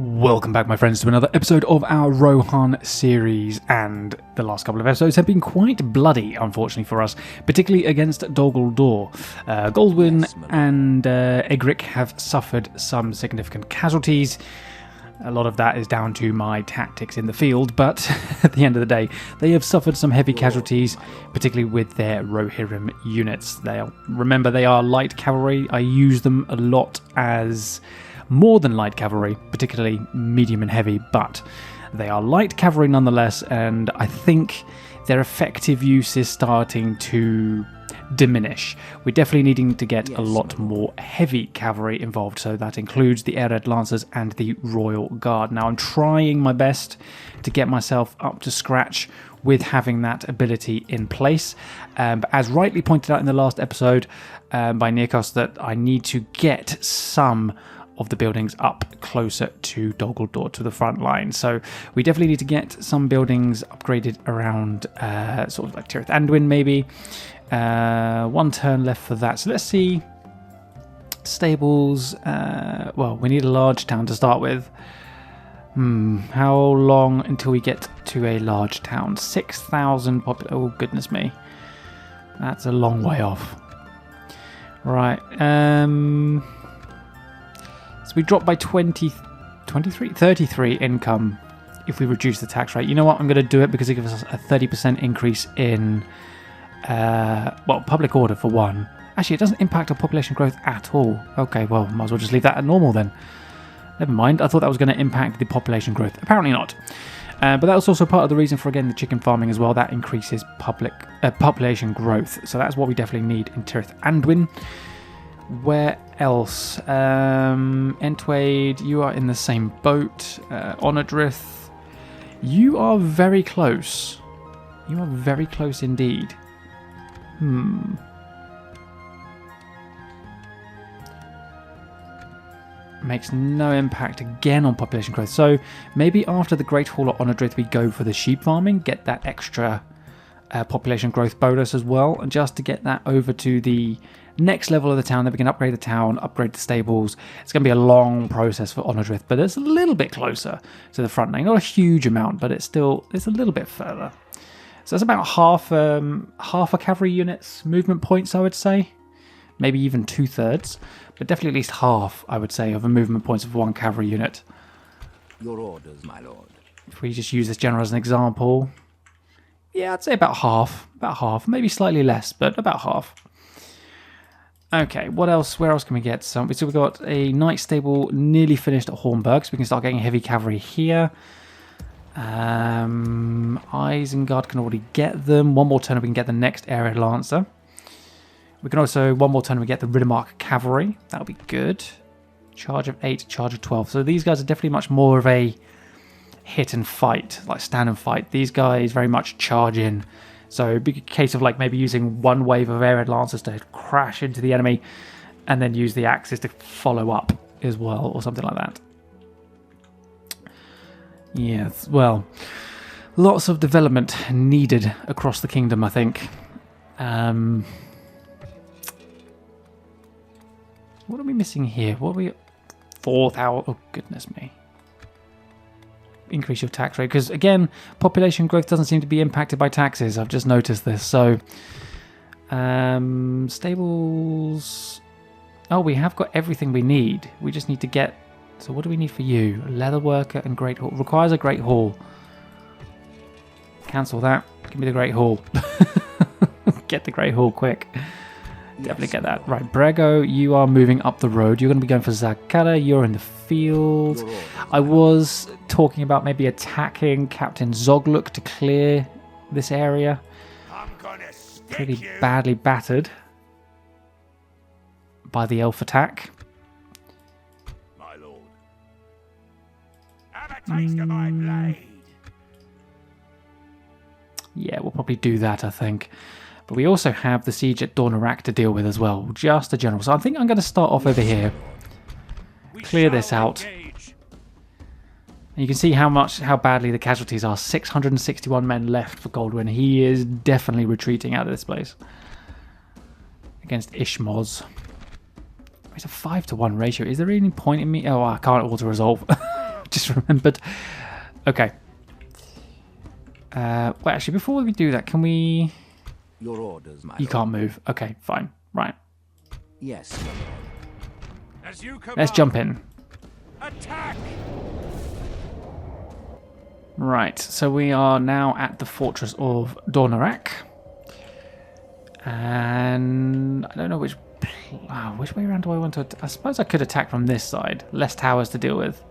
Welcome back, my friends, to another episode of our Rohan series, and the last couple of episodes have been quite bloody, unfortunately for us, particularly against Dol Guldur. Goldwyn and Egric have suffered some significant casualties. A lot of that is down to my tactics in the field, but at the end of the day, they have suffered some heavy casualties, particularly with their Rohirrim units. Remember, they are light cavalry. I use them a lot as more than light cavalry, particularly medium and heavy, but they are light cavalry nonetheless, and I think their effective use is starting to diminish. We're definitely needing to get a lot more heavy cavalry involved, so that includes the Ered Lancers and the Royal Guard. Now, I'm trying my best to get myself up to scratch with having that ability in place, but as rightly pointed out in the last episode by Nikos, that I need to get some of the buildings up closer to Dol Guldur, to the front line. So we definitely need to get some buildings upgraded around sort of like Tirith Anduin maybe. One turn left for that. So let's see. Stables. Well, we need a large town to start with. How long until we get to a large town? 6,000 population. Oh, goodness me. That's a long way off. Right. So we drop by 33 income if we reduce the tax rate. You know what? I'm going to do it because it gives us a 30% increase in, public order for one. Actually, it doesn't impact our population growth at all. Okay, well, might as well just leave that at normal then. Never mind. I thought that was going to impact the population growth. Apparently not. But that was also part of the reason for, again, the chicken farming as well. That increases population growth. So that's what we definitely need in Tirith Anduin. Where else? Entwade, you are in the same boat. Onadrith, you are very close. You are very close indeed. Makes no impact again on population growth. So maybe after the Great Hall of Onadrith we go for the sheep farming, get that extra population growth bonus as well, and just to get that over to the next level of the town, then we can upgrade the town, upgrade the stables. It's going to be a long process for Onadrith, but it's a little bit closer to the front line. Not a huge amount, but it's a little bit further. So that's about half a cavalry unit's movement points, I would say. Maybe even 2/3, but definitely at least half, I would say, of a movement points of one cavalry unit. Your orders, my lord. If we just use this general as an example, yeah, I'd say about half, maybe slightly less, but about half. Okay, what else? Where else can we get some? So we've got a knight stable nearly finished at Hornburg, so we can start getting heavy cavalry here. Isengard can already get them. One more turn and we can get the next Ered Lancer. We can also, one more turn we get the Riddermark cavalry. That'll be good. Charge of 8, charge of 12. So these guys are definitely much more of a hit and fight, like stand and fight. These guys very much charge in. So it'd be a case of like maybe using one wave of Ered Lancers to crash into the enemy and then use the axes to follow up as well, or something like that. Yes, well, lots of development needed across the kingdom, I think. What are we missing here? What are we... 4,000... Oh, goodness me. Increase your tax rate, because again, population growth doesn't seem to be impacted by taxes. I've just noticed this. So stables, oh, we have got everything we need. We just need to get, so what do we need for you? Leather worker and great hall. Requires a great hall. Cancel that. Give me the great hall. Get the great hall quick. Definitely get that. Right, Brego, you are moving up the road. You're going to be going for Zakara. You're in the field. I was talking about maybe attacking Captain Zogluk to clear this area. Pretty badly battered by the elf attack. My lord. Have a taste of my blade. Yeah, we'll probably do that, I think. But we also have the siege at Dor Naurhach to deal with as well. Just a general. So I think I'm going to start off over here. Clear this out. And you can see how badly the casualties are. 661 men left for Goldwyn. He is definitely retreating out of this place. Against Ishmoz. It's a 5-to-1 ratio. Is there any point in me? Oh, I can't auto-resolve. Just remembered. Okay. Well, actually, before we do that, can we... Your orders, my You lord. can't move. Okay, fine. Right. Yes, my lord. As you command. Let's jump in. Attack! Right, so we are now at the fortress of Dor Naurhach. And I don't know which way around do I want to... I suppose I could attack from this side. Less towers to deal with.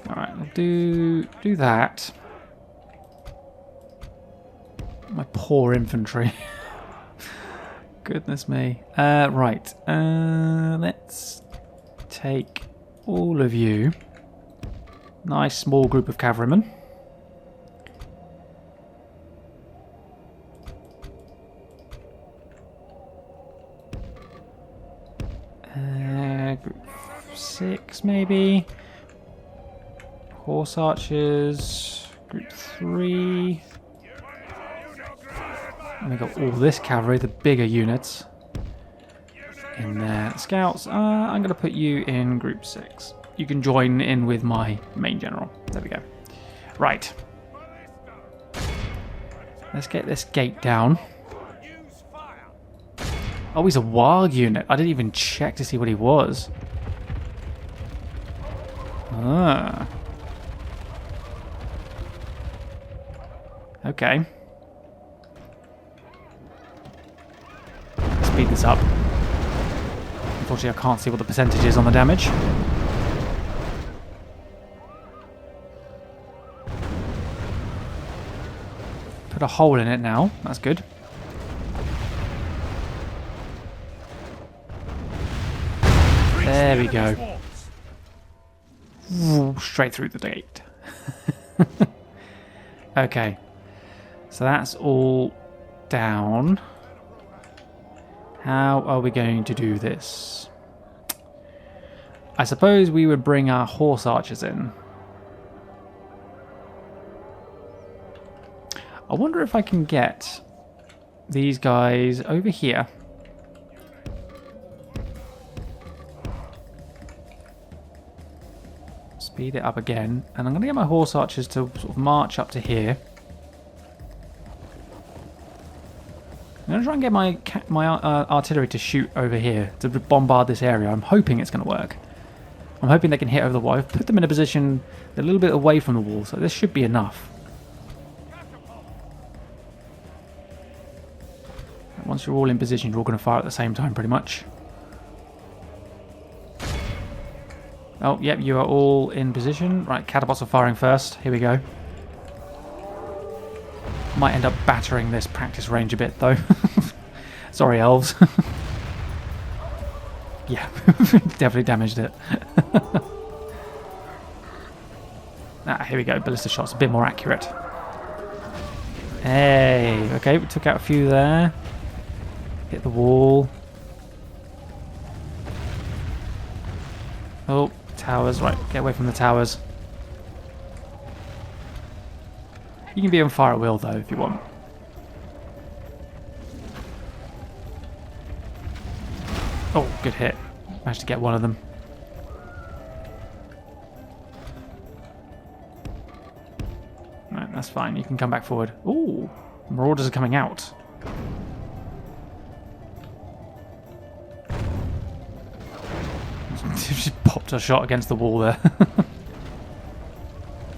Alright, I'll do that. My poor infantry. Goodness me. Right. Let's take all of you. Nice small group of cavalrymen. Group 6 maybe. Horse archers. Group 3. And we've got all this cavalry, the bigger units in there. Scouts, I'm going to put you in group 6. You can join in with my main general. There we go. Right. Let's get this gate down. Oh, he's a wild unit. I didn't even check to see what he was. Ah. Okay. Speed this up. Unfortunately, I can't see what the percentage is on the damage. Put a hole in it now. That's good. There we go. Ooh, straight through the gate. Okay. So that's all down. How are we going to do this? I suppose we would bring our horse archers in. I wonder if I can get these guys over here. Speed it up again. And I'm going to get my horse archers to sort of march up to here. I'm going to try and get my artillery to shoot over here, to bombard this area. I'm hoping it's going to work. I'm hoping they can hit over the wall. I've put them in a position a little bit away from the wall, so this should be enough. Once you're all in position, you're all going to fire at the same time, pretty much. Oh, yep, you are all in position. Right, catapults are firing first. Here we go. Might end up battering this practice range a bit, though. Sorry, elves. Yeah, definitely damaged it. Here we go. Ballista shots, a bit more accurate. Hey, okay, we took out a few there. Hit the wall. Oh, towers. Right, get away from the towers. You can be on fire at will, though, if you want. Oh, good hit. Managed to get one of them. Right, that's fine. You can come back forward. Ooh, marauders are coming out. Just popped a shot against the wall there.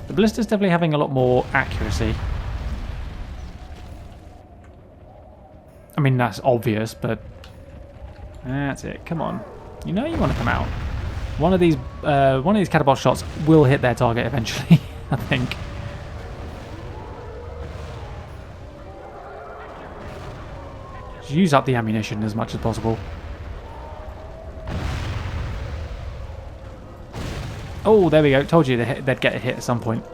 The ballista's definitely having a lot more accuracy. I mean, that's obvious, but that's it. Come on, you know you want to come out. One of these catapult shots will hit their target eventually. I think. Just use up the ammunition as much as possible. Oh, there we go. Told you they'd get a hit at some point.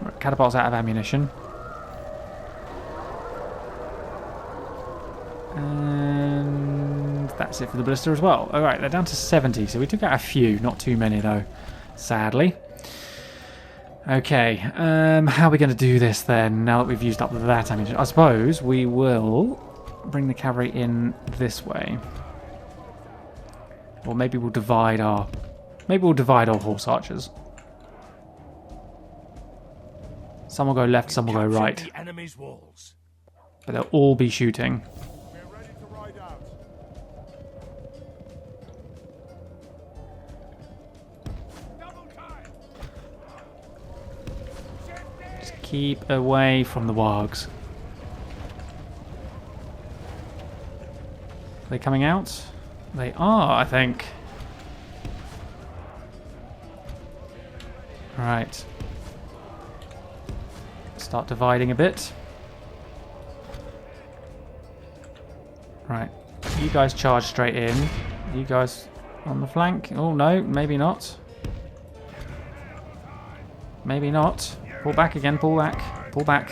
Right, catapult's out of ammunition. And that's it for the ballista as well. Alright, they're down to 70, so we took out a few. Not too many, though, sadly. Okay, how are we going to do this then, now that we've used up that ammunition? I suppose we will bring the cavalry in this way. Or maybe we'll divide our... Maybe we'll divide our horse archers. Some will go left, some will go right. The enemy's walls. But they'll all be shooting. We're ready to ride out. Double time. Just keep away from the wargs. Are they coming out? They are, I think. Right. Start dividing a bit. Right. You guys charge straight in. You guys on the flank. Oh no, maybe not. Maybe not. Pull back again, pull back. Pull back.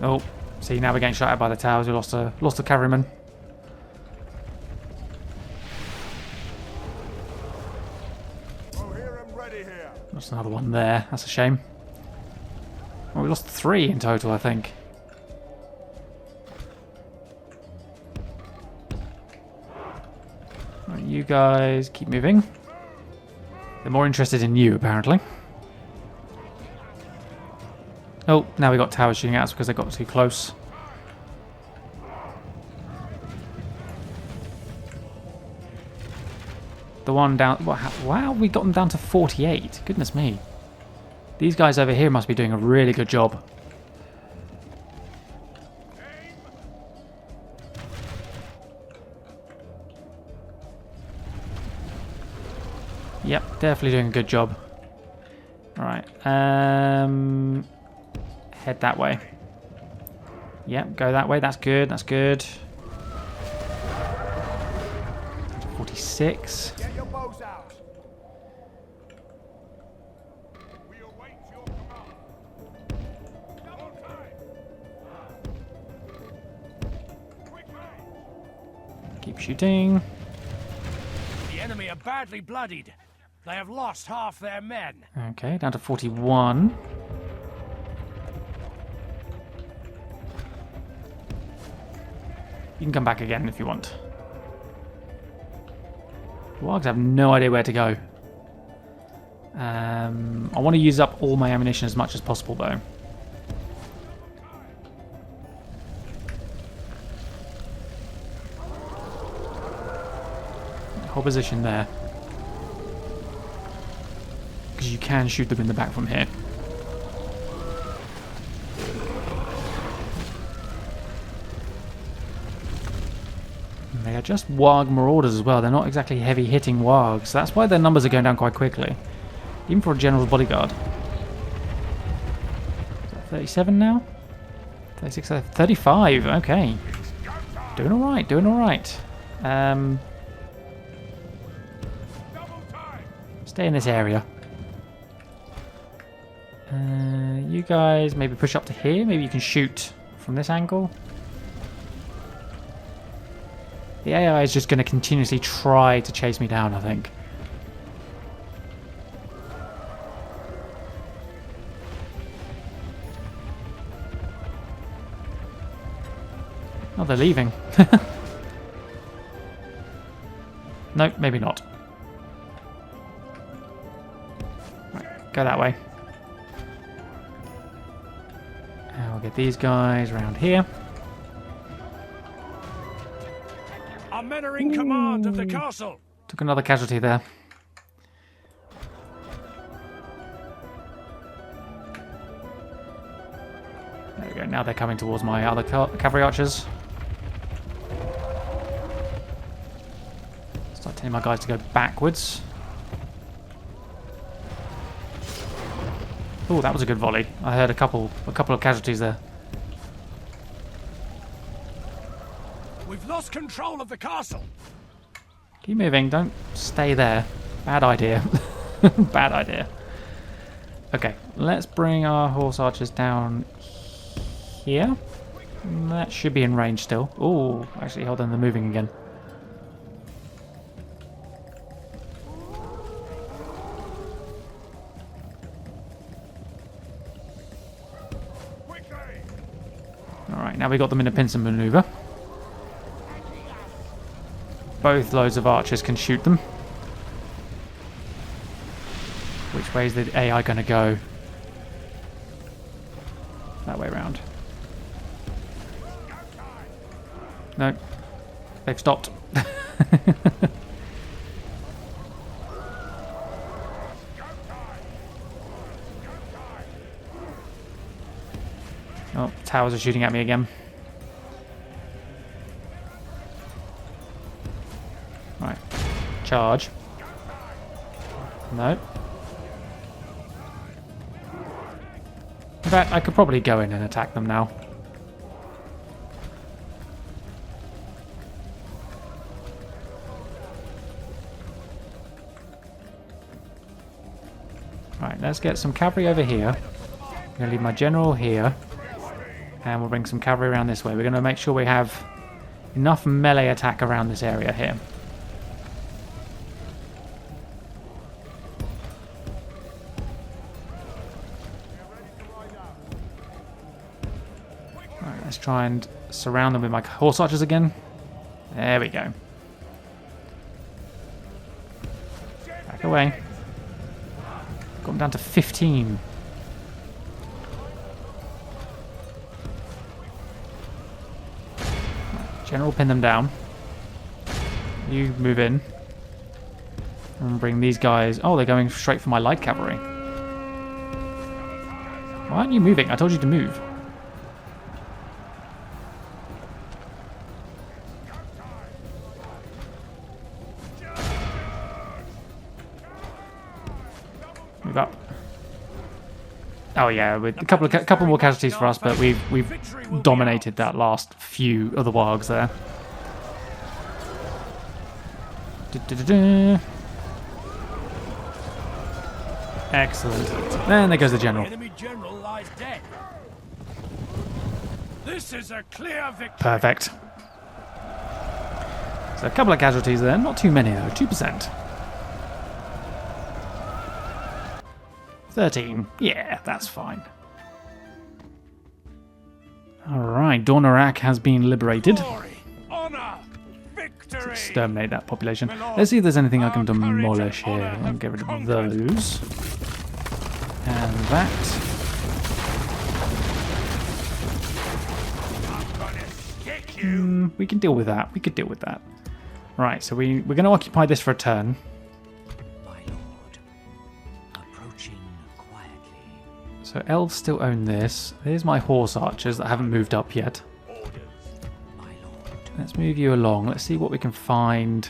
Oh, see, now we're getting shot at by the towers. We lost a cavalryman. Lost another one there. That's a shame. Well, we lost 3 in total, I think. Right, you guys keep moving. They're more interested in you, apparently. Oh, now we got towers shooting at us because they got too close. The one down... Wow, we got them down to 48. Goodness me. These guys over here must be doing a really good job. Yep, definitely doing a good job. Alright, head that way. Yep, go that way, that's good, that's good. 46. Get your bows out. We await your command. Double time. Quick range. Keep shooting. The enemy are badly bloodied. They have lost half their men. Okay, down to 41. You can come back again if you want. The wargs have no idea where to go. I want to use up all my ammunition as much as possible, though. Hold position there. Because you can shoot them in the back from here. They are just warg marauders as well. They're not exactly heavy-hitting wargs. That's why their numbers are going down quite quickly. Even for a general's bodyguard. 37 now? 36, 35. Okay. Doing alright, doing alright. Stay in this area. You guys maybe push up to here. Maybe you can shoot from this angle. The AI is just going to continuously try to chase me down, I think. Oh, they're leaving. Nope, maybe not. Right, go that way. And we'll get these guys around here. Our men are in command of the castle. Took another casualty there. There we go. Now they're coming towards my other cavalry archers. Start telling my guys to go backwards. Oh, that was a good volley. I heard a couple of casualties there. We've lost control of the castle. Keep moving. Don't stay there. Bad idea. Bad idea. Okay, let's bring our horse archers down here. That should be in range still. Oh, actually, hold on. They're moving again. Alright, now we got them in a pincer maneuver. Both loads of archers can shoot them. Which way is the AI going to go? That way around. No. They've stopped. Oh, towers are shooting at me again. Right. Charge. No. In fact, I could probably go in and attack them now. Right, let's get some cavalry over here. I'm going to leave my general here. And we'll bring some cavalry around this way. We're going to make sure we have enough melee attack around this area here. Alright, let's try and surround them with my horse archers again. There we go. Back away. Got them down to 15. General, pin them down. You move in. And bring these guys... Oh, they're going straight for my light cavalry. Why aren't you moving? I told you to move. Move up. Oh yeah, with a couple more casualties for us, but we've dominated that last few of the wargs there. Excellent. And there goes the general. Enemy general lies dead. This is a clear victory. Perfect. So a couple of casualties there, not too many though, 2%. 13. Yeah, that's fine. Alright, Dor Naurhach has been liberated. Glory, honor, victory. Exterminate that population. Let's see if there's anything I can demolish here. I'll get rid of those. And that. We can deal with that. We could deal with that. Right, so we're going to occupy this for a turn. So elves still own this. Here's my horse archers that haven't moved up yet. Let's move you along. Let's see what we can find.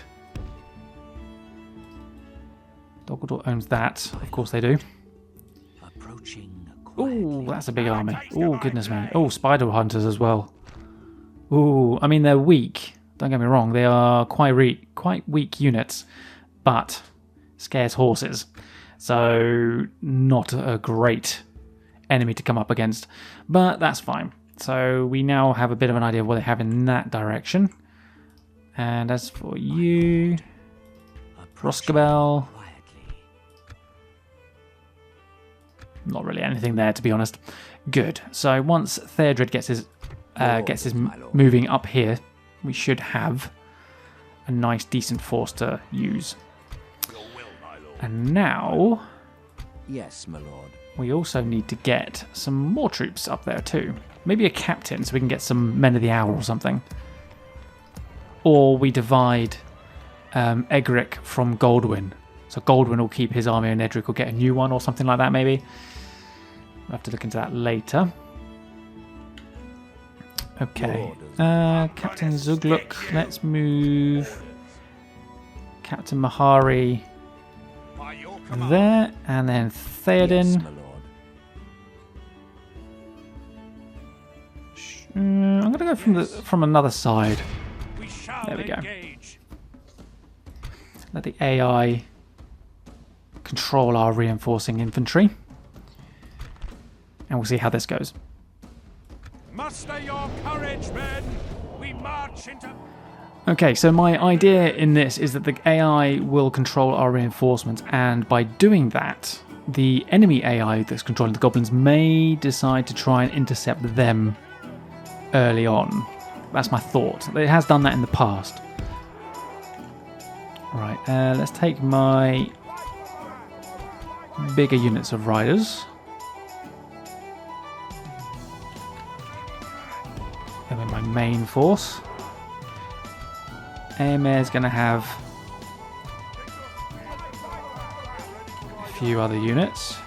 Dogaldor owns that. Of course they do. Ooh, that's a big army. Oh, goodness me. Oh, spider hunters as well. Ooh, I mean, they're weak. Don't get me wrong. They are quite weak units, but scarce horses. So not a great enemy to come up against, but that's fine. So we now have a bit of an idea of what they have in that direction. And as for you, Roscabel, not really anything there, to be honest. Good. So once Theodred gets his moving up here, we should have a nice, decent force to use. And now, Yes, my lord. we also need to get some more troops up there too. Maybe a captain so we can get some men of the hour or something. Or we divide Egric from Goldwyn. So Goldwyn will keep his army and Edric will get a new one or something like that maybe. We'll have to look into that later. Okay. Captain Zugluk. Let's move Captain Mahari there. And then Theoden. Yes, my lord. I'm going to go from another side. We shall There we go. engage. Let the AI control our reinforcing infantry. And we'll see how this goes. Muster your courage, men. We march into... Okay, so my idea in this is that the AI will control our reinforcements, and by doing that, the enemy AI that's controlling the goblins may decide to try and intercept them early on. That's my thought. It has done that in the past. Right, let's take my bigger units of riders. Then with my main force. Airmare's going to have a few other units.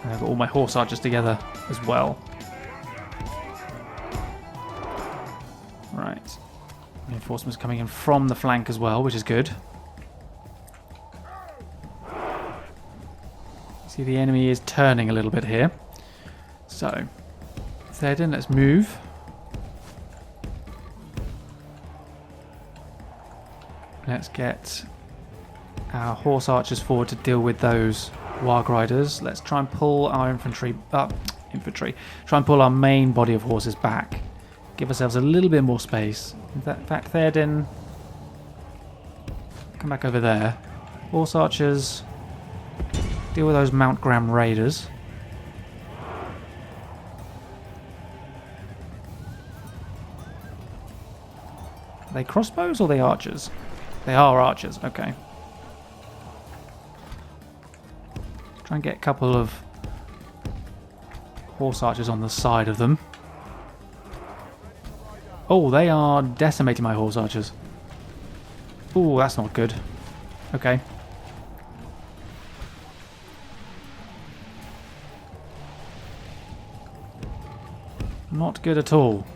And I've got all my horse archers together as well. Right. Reinforcements coming in from the flank as well, which is good. See, the enemy is turning a little bit here. So, Theoden, let's move. Let's get our horse archers forward to deal with those warg riders. Let's try and pull our infantry. Try and pull our main body of horses back. Give ourselves a little bit more space. In fact, Theoden, come back over there. Horse archers, deal with those Mount Graham raiders. Are they crossbows or are they archers? They are archers, okay. Try and get a couple of horse archers on the side of them. Oh, they are decimating my horse archers. Oh, that's not good. Okay. Not good at all.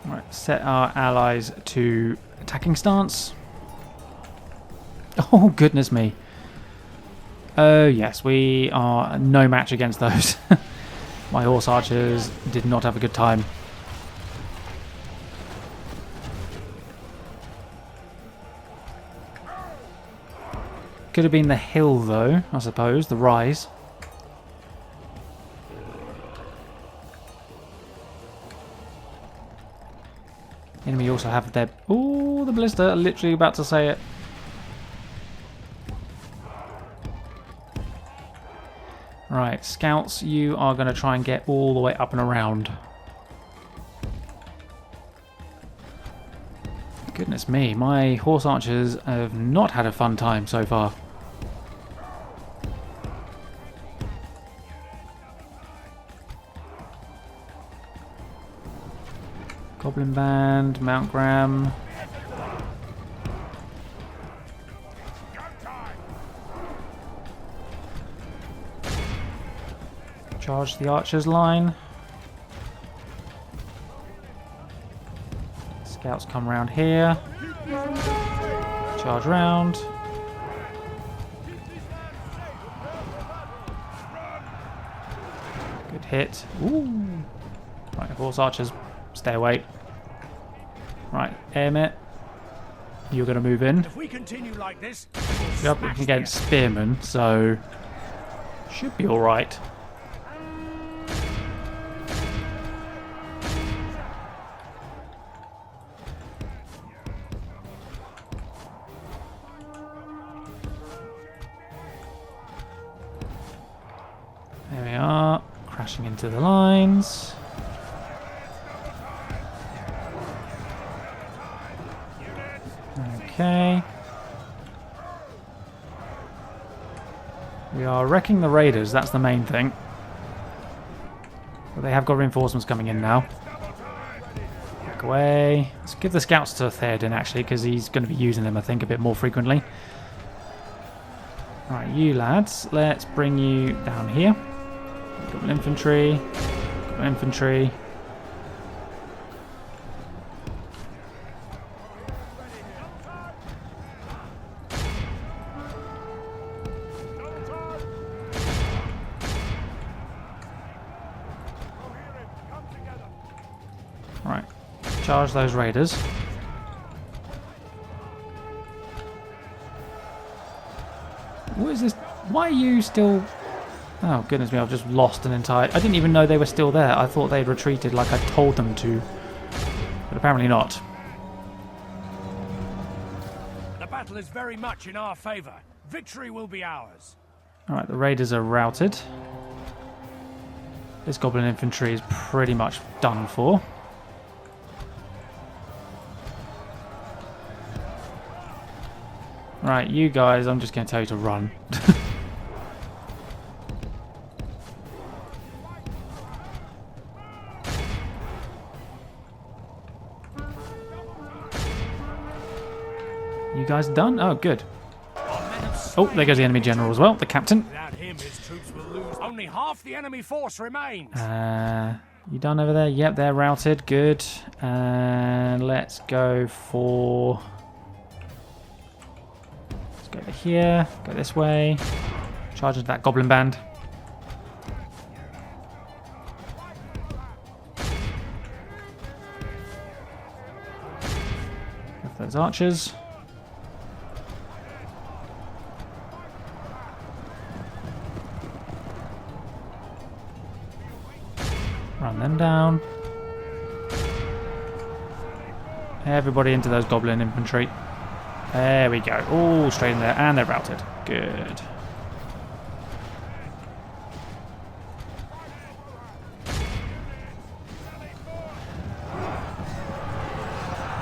Right, set our allies to attacking stance. Oh, goodness me. Oh, yes, we are no match against those. My horse archers did not have a good time. Could have been the hill, though, I suppose, the rise. Enemy also have their... Ooh, the ballista, literally about to say it. Right, scouts, you are going to try and get all the way up and around. Goodness me, my horse archers have not had a fun time so far. Goblin band, Mount Graham. Charge the archers line. Scouts come round here. Charge round. Good hit. Ooh. Right, horse archers, stay away. Right, Airmare, you're going to move in. If we continue like this, You're up against spearmen, so should be all right. There we are, crashing into the lines. Okay. We are wrecking the raiders, that's the main thing. But they have got reinforcements coming in now. Back away. Let's give the scouts to Theoden actually, because he's going to be using them, I think, a bit more frequently. Alright, you lads, let's bring you down here. Goblin infantry. Goblin infantry. Right, charge those raiders. What is this? Why are you still... Oh, goodness me, I've just lost an entire... I didn't even know they were still there. I thought they'd retreated like I told them to. But apparently not. the battle is very much in our favor. Victory will be ours. Alright, the raiders are routed. This goblin infantry is pretty much done for. Right, you guys, I'm just going to tell you to run. You guys done? Oh, good. Oh, there goes the enemy general as well, the captain. Without him, his troops will lose. Only half the enemy force remains. You done over there? Yep, they're routed. Good. And let's go for... Let's go over here. Go this way. Charge into that goblin band. With those archers. Run them down. Everybody into those goblin infantry. There we go. All straight in there. And they're routed. Good.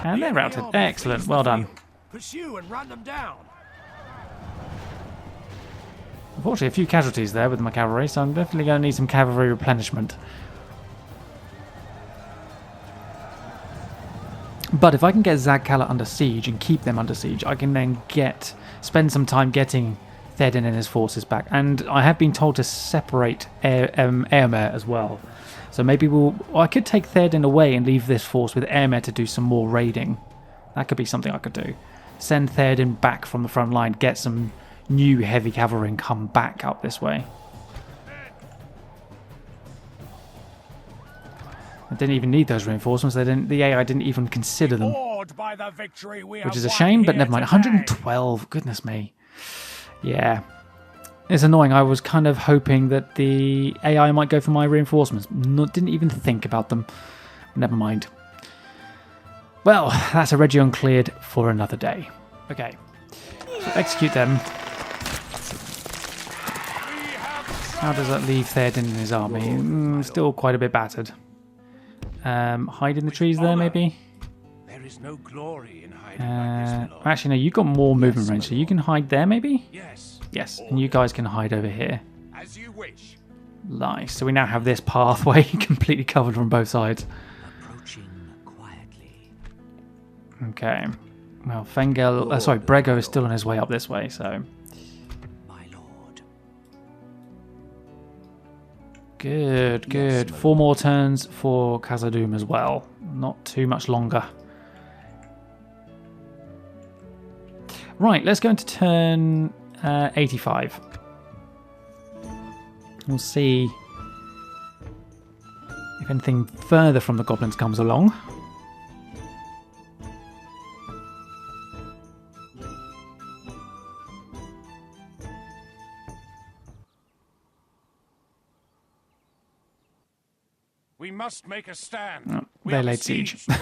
And they're routed. Excellent. Well done. Pursue and run them down. Unfortunately, a few casualties there with my cavalry, so I'm definitely going to need some cavalry replenishment. But if I can get Zagkala under siege and keep them under siege, I can then spend some time getting Theoden and his forces back. And I have been told to separate Eomer as well. So maybe I could take Theoden away and leave this force with Eomer to do some more raiding. That could be something I could do. Send Theoden back from the front line, get some new heavy cavalry and come back up this way. I didn't even need those reinforcements. The AI didn't even consider them. Which is a shame, but never mind. 112. Goodness me. Yeah. It's annoying. I was kind of hoping that the AI might go for my reinforcements. Didn't even think about them. Never mind. Well, that's a Region cleared for another day. Okay. So execute them. How does that leave Theoden and his army? Still quite a bit battered. Hide in the trees there, maybe? There is no glory in hiding like this, my lord. Actually, no, you've got more movement range, so you can hide there, maybe? Yes. Yes, and you guys can hide over here. As you wish. Nice. So we now have this pathway completely covered from both sides. Approaching quietly. Okay. Well, Brego is still on his way up this way, so... My lord. Good, good. Yes, 4 more turns for Khazad-dûm as well. Not too much longer. Right, let's go into turn 85. We'll see if anything further from the goblins comes along. We must make a stand. Oh, We they are laid siege. besieged.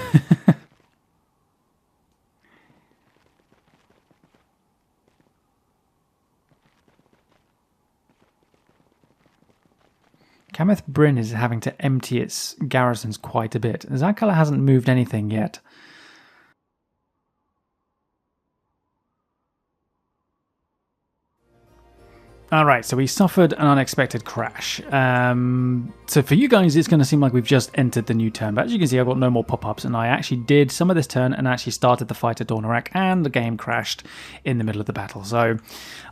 Cameth Bryn is having to empty its garrisons quite a bit. Zagkala hasn't moved anything yet. Alright, so we suffered an unexpected crash. So for you guys, it's going to seem like we've just entered the new turn. But as you can see, I've got no more pop-ups. And I actually did some of this turn and actually started the fight at Dor Naurhach. And the game crashed in the middle of the battle. So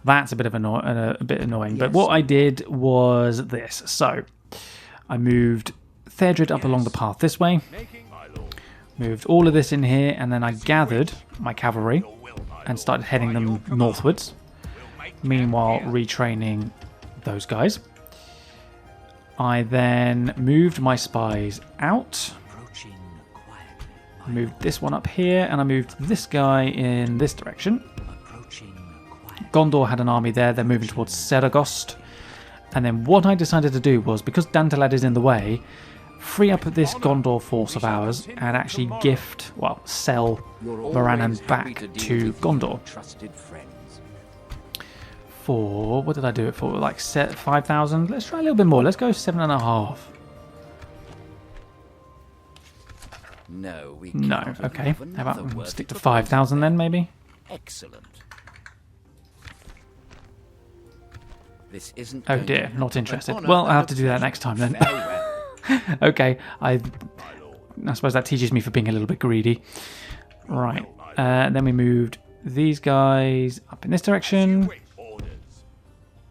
that's a bit of a bit annoying. Yes. But what I did was this. So I moved Theodred up along the path this way. Moved all of this in here. And then I gathered my cavalry and started heading them northwards. Meanwhile, retraining those guys. I then moved my spies out. Moved this one up here, and I moved this guy in this direction. Gondor had an army there. They're moving towards Seragost. And then what I decided to do was, because Dantalad is in the way, free up this Gondor force of ours and actually sell Morannon back to Gondor. For, what did I do it for? Like 5,000? Let's try a little bit more. Let's go 7.5. No, we No, cannot okay. allow How about another we worthy stick to proposal. 5,000 then, maybe? Excellent. This isn't Oh going dear, to not happen. interested. An Well, honor I'll have and to a do that pleasure. next time then. Farewell. Okay, I suppose that teaches me for being a little bit greedy. Right, then we moved these guys up in this direction,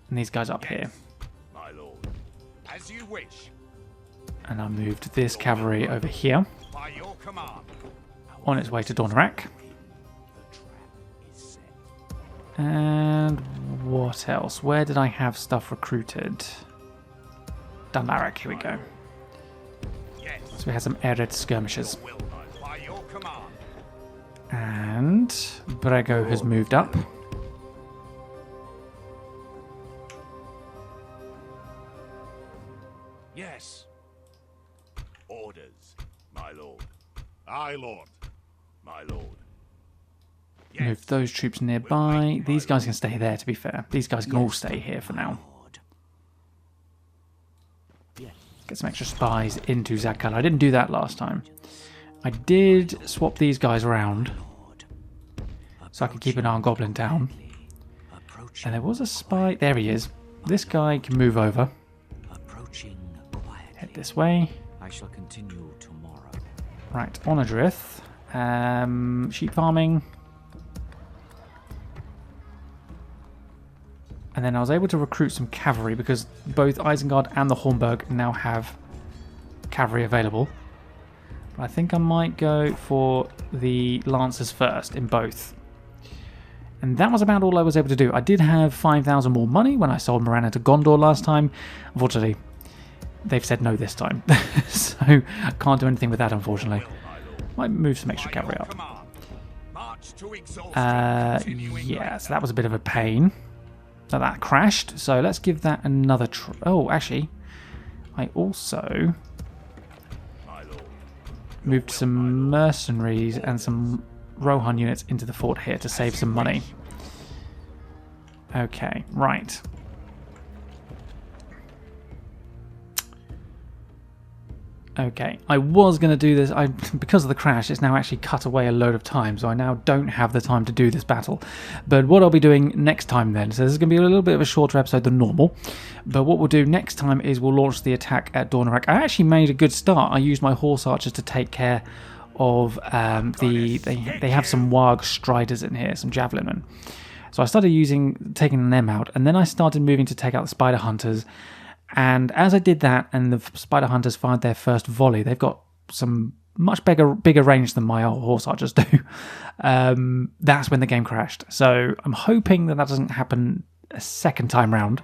and these guys up here. My lord. As you wish. And I moved this cavalry over here, By your command. on its way to Dor Naurhach. And what else? Where did I have stuff recruited? Dun Naurhach, here we go. Yes. So we had some arid skirmishes. Will by your command. And Brego has moved up. Yes. Orders, my lord. Aye, lord. My lord. Move those troops nearby. These guys can stay there, to be fair. These guys can all stay here for now. Get some extra spies into Zakal. I didn't do that last time. I did swap these guys around so I could keep an eye on Goblin down. And there was a spy. There he is. This guy can move over. Head this way. I shall continue tomorrow. Right, Onadrith. Sheep farming. And then I was able to recruit some cavalry because both Isengard and the Hornburg now have cavalry available. But I think I might go for the Lancers first in both. And that was about all I was able to do. I did have 5,000 more money when I sold Moranna to Gondor last time. Unfortunately, they've said no this time. So I can't do anything with that, unfortunately. Might move some extra cavalry up. Yeah, so that was a bit of a pain. So that crashed. So let's give that another try. Oh, actually, I also moved some mercenaries and some Rohan units into the fort here to save some money. Okay, right. Okay, I was going to do this. Because of the crash, it's now actually cut away a load of time, so I now don't have the time to do this battle. But what I'll be doing next time then, so this is going to be a little bit of a shorter episode than normal, but what we'll do next time is we'll launch the attack at Dor Naurhach. I actually made a good start. I used my horse archers to take care of they have some Warg Striders in here, some javelinmen. So I started taking them out, and then I started moving to take out the Spider Hunters. And as I did that, and the Spider Hunters fired their first volley, they've got some much bigger range than my old horse archers do. That's when the game crashed. So I'm hoping that doesn't happen a second time round.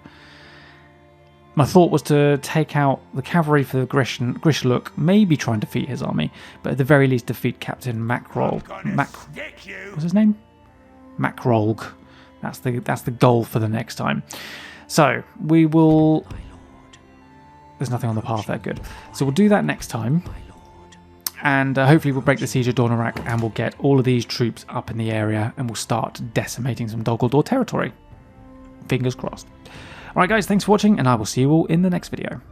My thought was to take out the cavalry for Grishluk, maybe try and defeat his army, but at the very least defeat Captain Macrolg. What's his name? Macrolg. That's the goal for the next time. So we will. There's nothing on the path there, good. So we'll do that next time. And hopefully we'll break the siege of Dor Naurhach and we'll get all of these troops up in the area and we'll start decimating some Dol Guldur territory. Fingers crossed. Alright guys, thanks for watching and I will see you all in the next video.